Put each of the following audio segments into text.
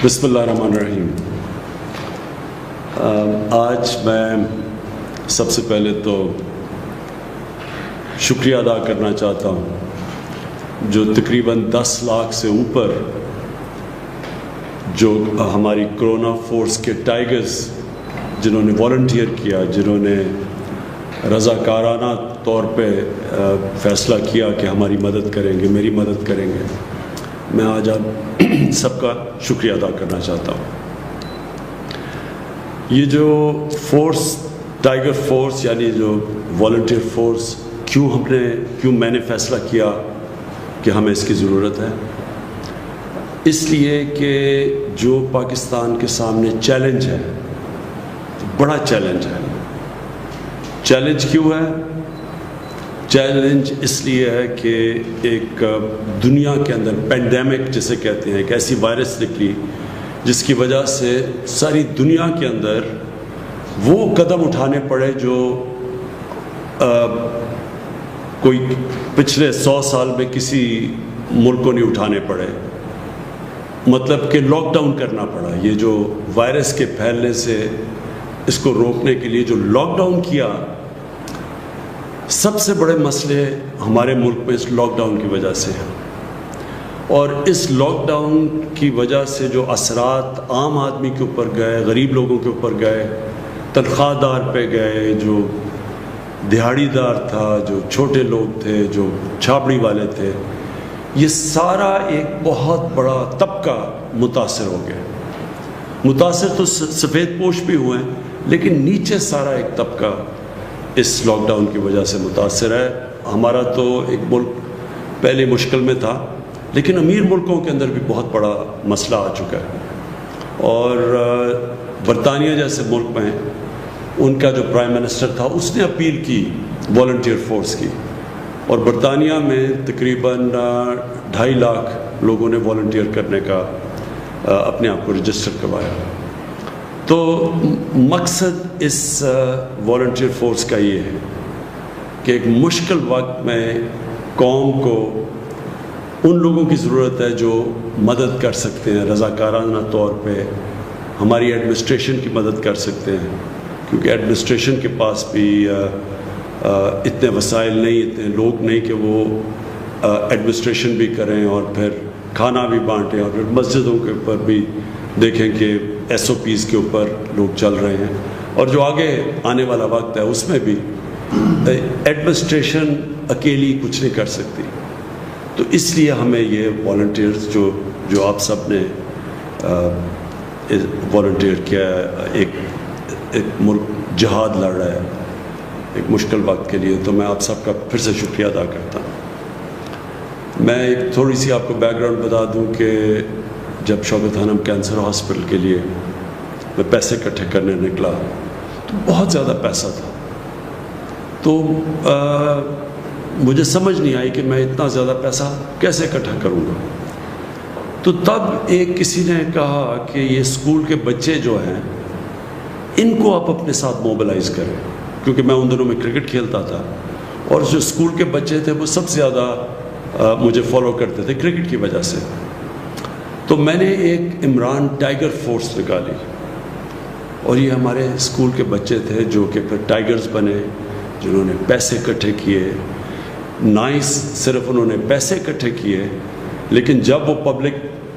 بسم اللہ الرحمن الرحیم۔ آج میں سب سے پہلے تو شکریہ ادا کرنا چاہتا ہوں جو تقریباً 10 لاکھ سے اوپر جو ہماری کرونا فورس کے ٹائیگرز جنہوں نے والنٹیئر کیا، جنہوں نے رضاکارانہ طور پہ فیصلہ کیا کہ ہماری مدد کریں گے، میری مدد کریں گے، میں آج آپ سب کا شکریہ ادا کرنا چاہتا ہوں۔ یہ جو فورس، ٹائیگر فورس یعنی جو والنٹیئر فورس، کیوں میں نے فیصلہ کیا کہ ہمیں اس کی ضرورت ہے؟ اس لیے کہ جو پاکستان کے سامنے چیلنج ہے، بڑا چیلنج ہے۔ چیلنج کیوں ہے؟ چیلنج اس لیے ہے کہ ایک دنیا کے اندر پینڈیمک جسے کہتے ہیں، ایک ایسی وائرس نکلی جس کی وجہ سے ساری دنیا کے اندر وہ قدم اٹھانے پڑے جو کوئی پچھلے 100 سال میں کسی ملک کو نہیں اٹھانے پڑے۔ مطلب کہ لاک ڈاؤن کرنا پڑا۔ یہ جو وائرس کے پھیلنے سے اس کو روکنے کے لیے جو لاک ڈاؤن کیا، سب سے بڑے مسئلے ہمارے ملک میں اس لاک ڈاؤن کی وجہ سے ہیں، اور اس لاک ڈاؤن کی وجہ سے جو اثرات عام آدمی کے اوپر گئے، غریب لوگوں کے اوپر گئے، تنخواہ دار پہ گئے، جو دہاڑی دار تھا، جو چھوٹے لوگ تھے، جو چھاپڑی والے تھے، یہ سارا ایک بہت بڑا طبقہ متاثر ہو گیا۔ متاثر تو سفید پوش بھی ہوئے ہیں، لیکن نیچے سارا ایک طبقہ اس لاک ڈاؤن کی وجہ سے متاثر ہے۔ ہمارا تو ایک ملک پہلے مشکل میں تھا، لیکن امیر ملکوں کے اندر بھی بہت بڑا مسئلہ آ چکا ہے، اور برطانیہ جیسے ملک میں ان کا جو پرائم منسٹر تھا اس نے اپیل کی والنٹیئر فورس کی، اور برطانیہ میں تقریباً 2.5 لاکھ لوگوں نے والنٹیئر کرنے کا اپنے آپ کو رجسٹر کروایا۔ تو مقصد اس والنٹیئر فورس کا یہ ہے کہ ایک مشکل وقت میں قوم کو ان لوگوں کی ضرورت ہے جو مدد کر سکتے ہیں، رضاکارانہ طور پہ ہماری ایڈمنسٹریشن کی مدد کر سکتے ہیں، کیونکہ ایڈمنسٹریشن کے پاس بھی اتنے وسائل نہیں، اتنے لوگ نہیں کہ وہ ایڈمنسٹریشن بھی کریں اور پھر کھانا بھی بانٹیں، اور پھر مسجدوں کے اوپر بھی دیکھیں کہ SOPs کے اوپر لوگ چل رہے ہیں، اور جو آگے آنے والا وقت ہے اس میں بھی ایڈمنسٹریشن اکیلی کچھ نہیں کر سکتی۔ تو اس لیے ہمیں یہ والنٹیئرز جو آپ سب نے والنٹیئر کیا ہے، ایک ملک جہاد لڑ رہا ہے ایک مشکل وقت کے لیے، تو میں آپ سب کا پھر سے شکریہ ادا کرتا ہوں۔ میں ایک تھوڑی سی آپ کو بیک گراؤنڈ بتا دوں کہ جب شوکت خانم کینسر ہاسپٹل کے لیے میں پیسے اکٹھے کرنے نکلا تو بہت زیادہ پیسہ تھا، تو مجھے سمجھ نہیں آئی کہ میں اتنا زیادہ پیسہ کیسے اکٹھا کروں گا۔ تو تب ایک کسی نے کہا کہ یہ اسکول کے بچے جو ہیں ان کو آپ اپنے ساتھ موبلائز کریں، کیونکہ میں ان دنوں میں کرکٹ کھیلتا تھا، اور جو اسکول کے بچے تھے وہ سب سے زیادہ مجھے فالو کرتے تھے کرکٹ کی وجہ سے۔ تو میں نے ایک عمران ٹائیگر فورس نکالی، اور یہ ہمارے اسکول کے بچے تھے جو کہ پھر ٹائیگرز بنے، جنہوں نے پیسے اکٹھے کیے۔ نائس صرف انہوں نے پیسے اکٹھے کیے، لیکن جب وہ پبلک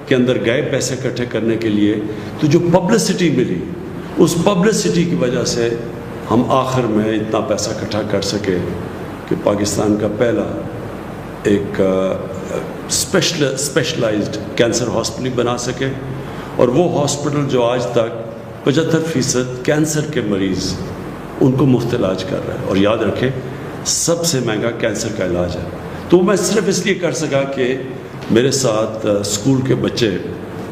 کے اندر گئے پیسے اکٹھے کرنے کے لیے تو جو پبلسٹی ملی، اس پبلسٹی کی وجہ سے ہم آخر میں اتنا پیسہ اکٹھا کر سکے کہ پاکستان کا پہلا ایک اسپیشلائزڈ کینسر ہاسپٹل بنا سکے، اور وہ ہاسپٹل جو آج تک 75% کینسر کے مریض ان کو مفت علاج کر رہا ہے، اور یاد رکھیں سب سے مہنگا کینسر کا علاج ہے۔ تو میں صرف اس لیے کر سکا کہ میرے ساتھ اسکول کے بچے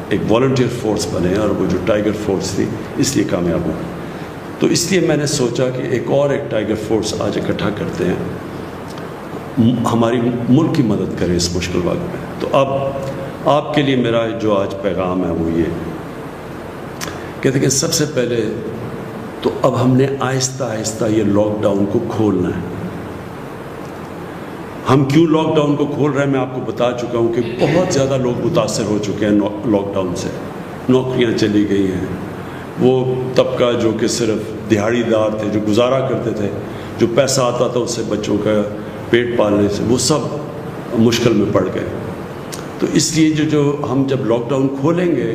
ایک والنٹیئر فورس بنے، اور وہ جو ٹائیگر فورس تھی اس لیے کامیاب ہو۔ تو اس لیے میں نے سوچا کہ ایک ٹائیگر فورس آج اکٹھا کرتے ہیں، ہماری ملک کی مدد کریں اس مشکل وقت میں۔ تو اب آپ کے لیے میرا جو آج پیغام ہے وہ یہ کہتے کہ سب سے پہلے تو اب ہم نے آہستہ آہستہ یہ لاک ڈاؤن کو کھولنا ہے۔ ہم کیوں لاک ڈاؤن کو کھول رہے ہیں میں آپ کو بتا چکا ہوں کہ بہت زیادہ لوگ متاثر ہو چکے ہیں لاک ڈاؤن سے، نوکریاں چلی گئی ہیں، وہ طبقہ جو کہ صرف دہاڑی دار تھے، جو گزارا کرتے تھے، جو پیسہ آتا تھا اس سے بچوں کا پیٹ پالنے سے، وہ سب مشکل میں پڑ گئے۔ تو اس لیے جو ہم جب لاک ڈاؤن کھولیں گے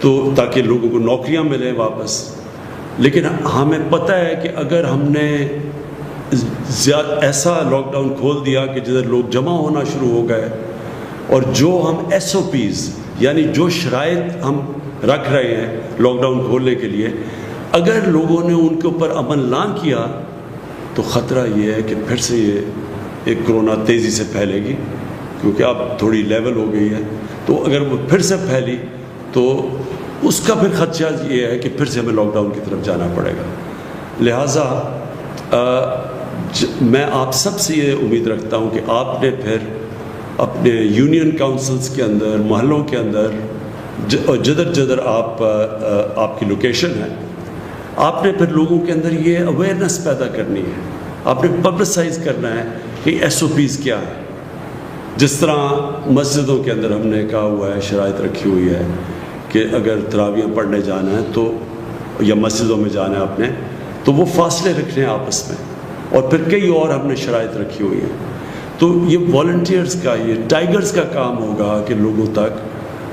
تو تاکہ لوگوں کو نوکریاں ملیں واپس، لیکن ہمیں پتہ ہے کہ اگر ہم نے ایسا لاک ڈاؤن کھول دیا کہ جدھر لوگ جمع ہونا شروع ہو گئے، اور جو ہم ایس او پیز یعنی جو شرائط ہم رکھ رہے ہیں لاک ڈاؤن کھولنے کے لیے، اگر لوگوں نے ان کے اوپر عمل نہ کیا تو خطرہ یہ ہے کہ پھر سے یہ ایک کرونا تیزی سے پھیلے گی، کیونکہ اب تھوڑی لیول ہو گئی ہے۔ تو اگر وہ پھر سے پھیلی تو اس کا پھر خدشہ یہ ہے کہ پھر سے ہمیں لاک ڈاؤن کی طرف جانا پڑے گا۔ لہٰذا میں آپ سب سے یہ امید رکھتا ہوں کہ آپ نے پھر اپنے یونین کاؤنسلز کے اندر، محلوں کے اندر، جدھر جدھر آپ کی لوکیشن ہے، آپ نے پھر لوگوں کے اندر یہ اویئرنیس پیدا کرنی ہے، آپ نے پبلسائز کرنا ہے کہ ایس او پیز کیا ہے۔ جس طرح مسجدوں کے اندر ہم نے کہا ہوا ہے، شرائط رکھی ہوئی ہے کہ اگر تراویح پڑھنے جانا ہے تو یا مسجدوں میں جانا ہے آپ نے تو وہ فاصلے رکھنے ہیں آپس میں، اور پھر کئی اور ہم نے شرائط رکھی ہوئی ہیں۔ تو یہ والنٹیئرز کا، یہ ٹائیگرز کا کام ہوگا کہ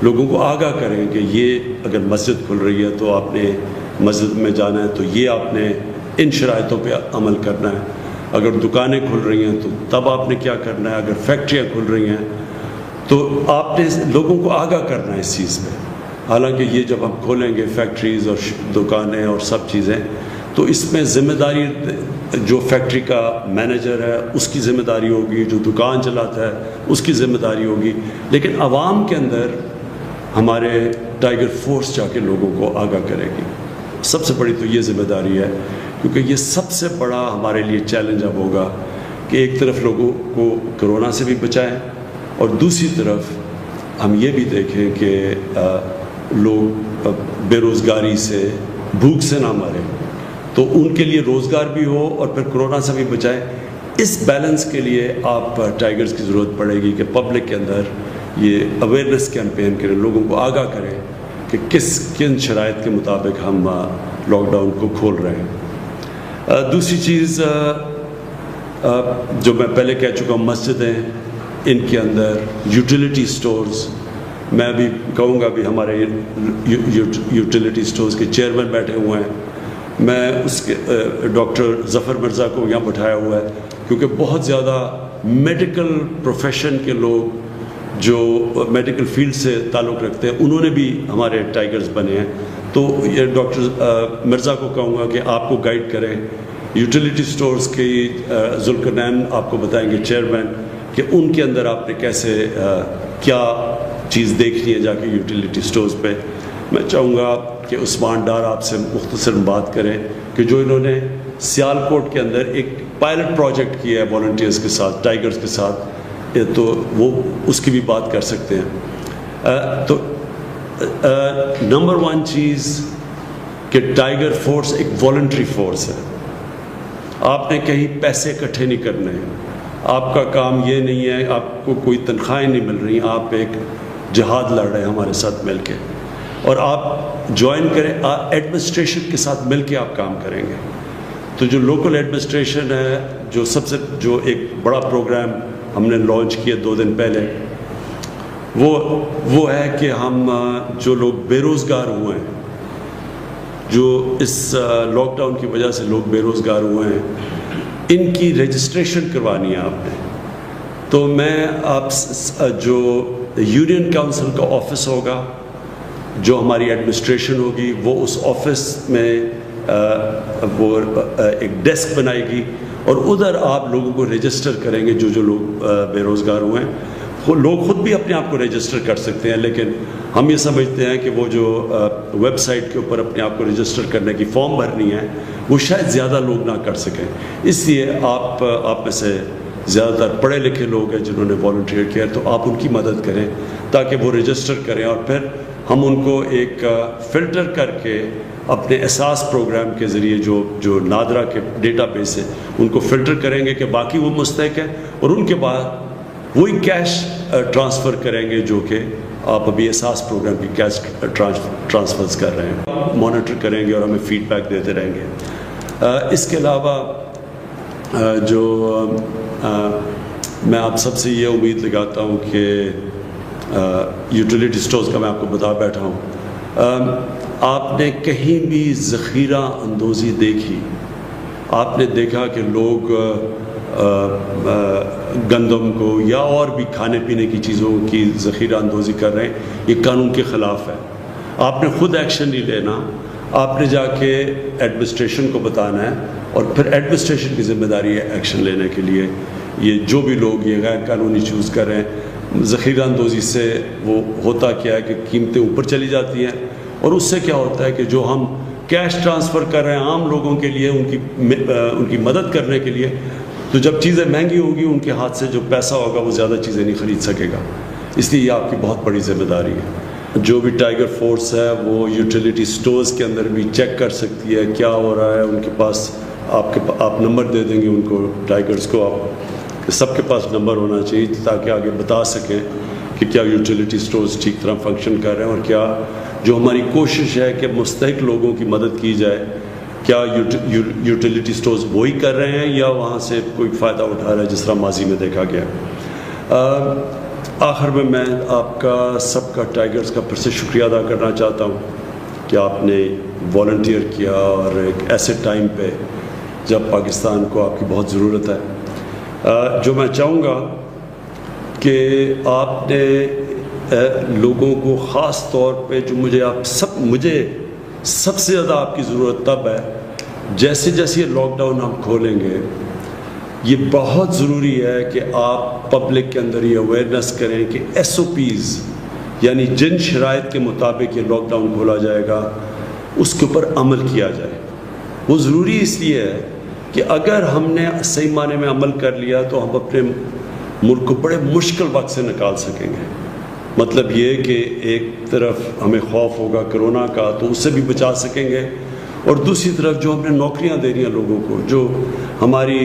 لوگوں کو آگاہ کریں کہ یہ اگر مسجد کھل رہی ہے تو آپ نے مسجد میں جانا ہے تو یہ آپ نے ان شرائطوں پہ عمل کرنا ہے، اگر دکانیں کھل رہی ہیں تو تب آپ نے کیا کرنا ہے، اگر فیکٹریاں کھل رہی ہیں تو آپ نے لوگوں کو آگاہ کرنا ہے اس چیز میں۔ حالانکہ یہ جب ہم کھولیں گے فیکٹریز اور دکانیں اور سب چیزیں، تو اس میں ذمہ داری جو فیکٹری کا مینیجر ہے اس کی ذمہ داری ہوگی، جو دکان چلاتا ہے اس کی ذمہ داری ہوگی، لیکن عوام کے اندر ہمارے ٹائیگر فورس جا کے لوگوں کو آگاہ کرے گی۔ سب سے بڑی تو یہ ذمہ داری ہے، کیونکہ یہ سب سے بڑا ہمارے لیے چیلنج اب ہوگا کہ ایک طرف لوگوں کو کرونا سے بھی بچائیں، اور دوسری طرف ہم یہ بھی دیکھیں کہ لوگ بے روزگاری سے، بھوک سے نہ مریں، تو ان کے لیے روزگار بھی ہو اور پھر کرونا سے بھی بچائیں۔ اس بیلنس کے لیے آپ ٹائیگرز کی ضرورت پڑے گی کہ پبلک کے اندر یہ اویئرنیس کیمپین کریں، لوگوں کو آگاہ کریں کہ کن شرائط کے مطابق ہم لاک ڈاؤن کو کھول رہے ہیں۔ دوسری چیز جو میں پہلے کہہ چکا ہوں، مسجدیں، ان کے اندر یوٹیلیٹی سٹورز، میں بھی کہوں گا بھی ہمارے یوٹیلیٹی سٹورز کے چیئرمین بیٹھے ہوئے ہیں، میں اس کے ڈاکٹر ظفر مرزا کو یہاں بٹھایا ہوا ہے، کیونکہ بہت زیادہ میڈیکل پروفیشن کے لوگ جو میڈیکل فیلڈ سے تعلق رکھتے ہیں انہوں نے بھی ہمارے ٹائیگرز بنے ہیں۔ تو یہ ڈاکٹر مرزا کو کہوں گا کہ آپ کو گائیڈ کریں، یوٹیلیٹی سٹورز کی ذوالقرنین آپ کو بتائیں گے چیئرمین، کہ ان کے اندر آپ نے کیسے کیا چیز دیکھنی ہے جا کے یوٹیلیٹی سٹورز پہ۔ میں چاہوں گا کہ عثمان ڈار آپ سے مختصر بات کریں کہ جو انہوں نے سیالکوٹ کے اندر ایک پائلٹ پروجیکٹ کیا ہے والنٹیئرز کے ساتھ، ٹائیگرز کے ساتھ، تو وہ اس کی بھی بات کر سکتے ہیں۔ تو نمبر 1 چیز کہ ٹائیگر فورس ایک والنٹری فورس ہے، آپ نے کہیں پیسے اکٹھے نہیں کرنے ہیں، آپ کا کام یہ نہیں ہے، آپ کو کوئی تنخواہیں نہیں مل رہی، آپ ایک جہاد لڑ رہے ہیں ہمارے ساتھ مل کے، اور آپ جوائن کریں، ایڈمنسٹریشن کے ساتھ مل کے آپ کام کریں گے۔ تو جو لوکل ایڈمنسٹریشن ہے، جو ایک بڑا پروگرام ہم نے لانچ کیا 2 دن پہلے، وہ ہے کہ ہم جو لوگ بے روزگار ہوئے ہیں، جو اس لاک ڈاؤن کی وجہ سے لوگ بے روزگار ہوئے ہیں، ان کی رجسٹریشن کروانی ہے آپ نے۔ تو میں آپ جو یونین کاؤنسل کا آفس ہوگا، جو ہماری ایڈمنسٹریشن ہوگی، وہ اس آفس میں وہ ایک ڈیسک بنائے گی، اور ادھر آپ لوگوں کو رجسٹر کریں گے، جو لوگ بے روزگار ہوئے ہیں۔ لوگ خود بھی اپنے آپ کو رجسٹر کر سکتے ہیں، لیکن ہم یہ سمجھتے ہیں کہ وہ جو ویب سائٹ کے اوپر اپنے آپ کو رجسٹر کرنے کی فارم بھرنی ہے، وہ شاید زیادہ لوگ نہ کر سکیں۔ اس لیے آپ میں سے زیادہ تر پڑھے لکھے لوگ ہیں جنہوں نے والنٹیئر کیا، تو آپ ان کی مدد کریں تاکہ وہ رجسٹر کریں، اور پھر ہم ان کو ایک فلٹر کر کے اپنے احساس پروگرام کے ذریعے جو نادرا کے ڈیٹا بیس ہے ان کو فلٹر کریں گے کہ باقی وہ مستحق ہیں، اور ان کے بعد وہی کیش ٹرانسفر کریں گے جو کہ آپ ابھی احساس پروگرام کی کیش ٹرانسفرز کر رہے ہیں، مانیٹر کریں گے اور ہمیں فیڈ بیک دیتے رہیں گے۔ اس کے علاوہ جو میں آپ سب سے یہ امید لگاتا ہوں کہ یوٹیلیٹی سٹورز کا میں آپ کو بتا بیٹھا ہوں، آپ نے کہیں بھی ذخیرہ اندوزی دیکھی؟ آپ نے دیکھا کہ لوگ گندم کو یا اور بھی کھانے پینے کی چیزوں کی ذخیرہ اندوزی کر رہے ہیں؟ یہ قانون کے خلاف ہے۔ آپ نے خود ایکشن نہیں لینا، آپ نے جا کے ایڈمنسٹریشن کو بتانا ہے، اور پھر ایڈمنسٹریشن کی ذمہ داری ہے ایکشن لینے کے لیے۔ یہ جو بھی لوگ یہ غیر قانونی چوز کر رہے ہیں، ذخیرہ اندوزی سے وہ ہوتا کیا ہے کہ قیمتیں اوپر چلی جاتی ہیں، اور اس سے کیا ہوتا ہے کہ جو ہم کیش ٹرانسفر کر رہے ہیں عام لوگوں کے لیے ان کی مدد کرنے کے لیے، تو جب چیزیں مہنگی ہوگی ان کے ہاتھ سے جو پیسہ ہوگا وہ زیادہ چیزیں نہیں خرید سکے گا۔ اس لیے یہ آپ کی بہت بڑی ذمہ داری ہے۔ جو بھی ٹائیگر فورس ہے وہ یوٹیلیٹی سٹورز کے اندر بھی چیک کر سکتی ہے کیا ہو رہا ہے۔ ان کے پاس آپ نمبر دے دیں گے ان کو، ٹائیگرز کو، آپ سب کے پاس نمبر ہونا چاہیے تاکہ آگے بتا سکیں کہ کیا یوٹیلیٹی سٹورز ٹھیک طرح فنکشن کر رہے ہیں، اور کیا جو ہماری کوشش ہے کہ مستحق لوگوں کی مدد کی جائے، کیا یوٹیلیٹی سٹورز وہی کر رہے ہیں یا وہاں سے کوئی فائدہ اٹھا رہا ہے جس طرح ماضی میں دیکھا گیا۔ آخر میں آپ کا سب کا ٹائیگرز کا پھر سے شکریہ ادا کرنا چاہتا ہوں کہ آپ نے والنٹیئر کیا، اور ایک ایسے ٹائم پہ جب پاکستان کو آپ کی بہت ضرورت ہے۔ جو میں چاہوں گا کہ آپ نے لوگوں کو خاص طور پہ جو مجھے سب سے زیادہ آپ کی ضرورت تب ہے جیسے جیسے یہ لاک ڈاؤن ہم کھولیں گے، یہ بہت ضروری ہے کہ آپ پبلک کے اندر یہ اویئرنیس کریں کہ ایس او پیز، یعنی جن شرائط کے مطابق یہ لاک ڈاؤن کھولا جائے گا اس کے اوپر عمل کیا جائے۔ وہ ضروری اس لیے ہے کہ اگر ہم نے صحیح معنی میں عمل کر لیا تو ہم اپنے ملک کو بڑے مشکل وقت سے نکال سکیں گے۔ مطلب یہ کہ ایک طرف ہمیں خوف ہوگا کرونا کا تو اس سے بھی بچا سکیں گے، اور دوسری طرف جو ہم نے نوکریاں دے رہی ہیں لوگوں کو، جو ہماری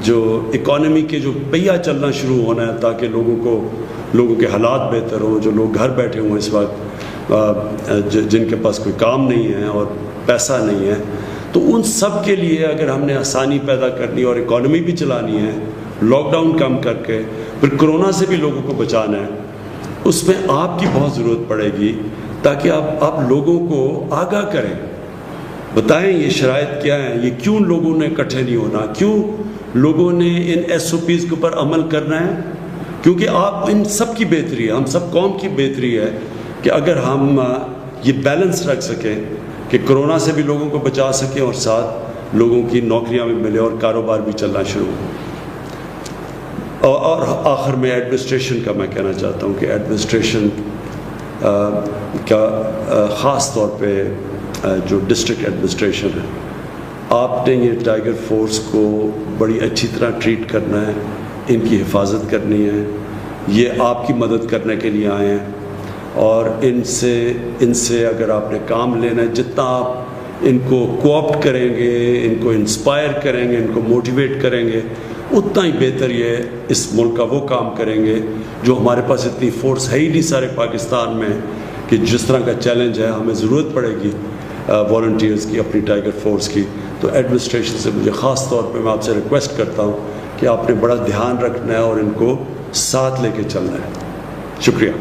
جو اکانومی کے جو پہیہ چلنا شروع ہونا ہے تاکہ لوگوں کے حالات بہتر ہوں، جو لوگ گھر بیٹھے ہوئے اس وقت، جن کے پاس کوئی کام نہیں ہے اور پیسہ نہیں ہے، تو ان سب کے لیے اگر ہم نے آسانی پیدا کرنی اور اکانومی بھی چلانی ہے، لاک ڈاؤن کم کر کے پھر کرونا سے بھی لوگوں کو بچانا ہے، اس میں آپ کی بہت ضرورت پڑے گی تاکہ آپ لوگوں کو آگاہ کریں، بتائیں یہ شرائط کیا ہیں، یہ کیوں لوگوں نے اکٹھے نہیں ہونا، کیوں لوگوں نے ان ایس او پیز کے اوپر عمل کرنا ہے، کیونکہ آپ ان سب کی بہتری ہے، ہم سب قوم کی بہتری ہے کہ اگر ہم یہ بیلنس رکھ سکیں کہ کرونا سے بھی لوگوں کو بچا سکیں اور ساتھ لوگوں کی نوکریاں بھی ملے اور کاروبار بھی چلنا شروع ہو۔ اور آخر میں ایڈمنسٹریشن کا میں کہنا چاہتا ہوں کہ ایڈمنسٹریشن کا خاص طور پہ جو ڈسٹرکٹ ایڈمنسٹریشن ہے، آپ نے یہ ٹائیگر فورس کو بڑی اچھی طرح ٹریٹ کرنا ہے، ان کی حفاظت کرنی ہے، یہ آپ کی مدد کرنے کے لیے آئے ہیں، اور ان سے اگر آپ نے کام لینا ہے، جتنا آپ ان کو کوآپٹ کریں گے، ان کو انسپائر کریں گے، ان کو موٹیویٹ کریں گے، اتنا ہی بہتر یہ اس ملک کا وہ کام کریں گے جو ہمارے پاس اتنی فورس ہے ہی نہیں سارے پاکستان میں کہ جس طرح کا چیلنج ہے ہمیں ضرورت پڑے گی والنٹیئرز کی، اپنی ٹائیگر فورس کی۔ تو ایڈمنسٹریشن سے مجھے خاص طور پہ میں آپ سے ریکویسٹ کرتا ہوں کہ آپ نے بڑا دھیان رکھنا ہے اور ان کو ساتھ لے کے چلنا ہے۔ شکریہ۔